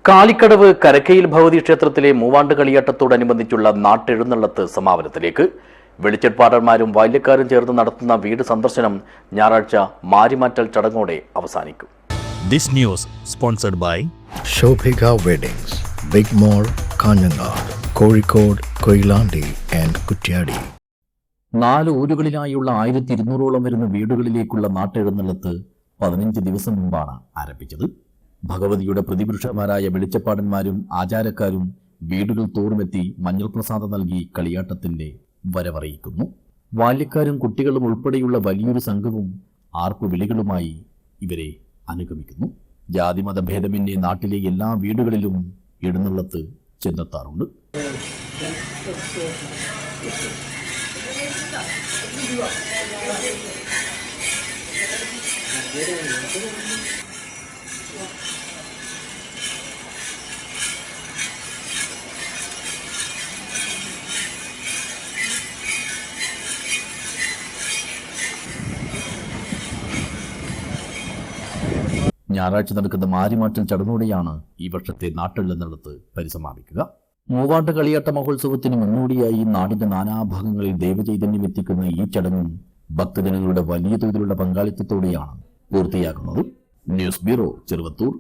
കാലിക്കടവ് കരക്കയിൽ ഭഗവതി ക്ഷേത്രത്തിലെ മൂവാണ്ട് കളിയാട്ടത്തോടനുബന്ധിച്ചുള്ള നാട്ടെഴുന്നള്ളത്ത് സമാപനത്തിലേക്ക്. വെളിച്ചെപ്പാടന്മാരും ബാല്യക്കാരും ചേർന്ന് നടത്തുന്ന വീട് സന്ദർശനം ഞായറാഴ്ച മാരിമാറ്റൽ ചടങ്ങോടെ അവസാനിക്കും. This news sponsored by Shobhika Weddings, Big Mall, Kanyanad, Kozhikode, Koilandi and Kutyadi. 4 ഊരുകളിലായുള്ള 1200ഓളം വരുന്ന വീടുകളിലേക്കുള്ള നാട്ടെഴുന്നള്ളത്ത് 15 ദിവസം മുമ്പാണ് ആരംഭിച്ചത്. ഭഗവതിയുടെ പ്രതിപുരുഷന്മാരായ വെളിച്ചപ്പാടന്മാരും ആചാരക്കാരും വീടുകൾ തോറുമെത്തി മഞ്ഞൾ പ്രസാദം നൽകി കളിയാട്ടത്തിന്റെ വരവറിയിക്കുന്നു. ബാല്യക്കാരും കുട്ടികളും ഉൾപ്പെടെയുള്ള വലിയൊരു സംഘവും ആർപ്പുവിളികളുമായി ഇവരെ അനുഗമിക്കുന്നു. ജാതിമത ഭേദമന്യേ നാട്ടിലെ എല്ലാ വീടുകളിലും എഴുന്നള്ളത്ത് ചെന്നെത്താറുണ്ട്. ഞായറാഴ്ച നടക്കുന്ന മാരിമാറ്റൽ ചടങ്ങോടെയാണ് ഈ വർഷത്തെ നാട്ടെഴുന്നള്ളത്ത് പരിസമാപിക്കുക. മൂവാണ്ട് കളിയാട്ട മഹോത്സവത്തിന് മുന്നോടിയായി നാടിന്റെ നാനാഭാഗങ്ങളിൽ ദൈവചൈതന്യം എത്തിക്കുന്ന ഈ ചടങ്ങും ഭക്തജനങ്ങളുടെ വലിയ തോതിലുള്ള പങ്കാളിത്തത്തോടെയാണ് പൂർത്തിയാക്കുന്നത്. News bureau, Cheruvathur.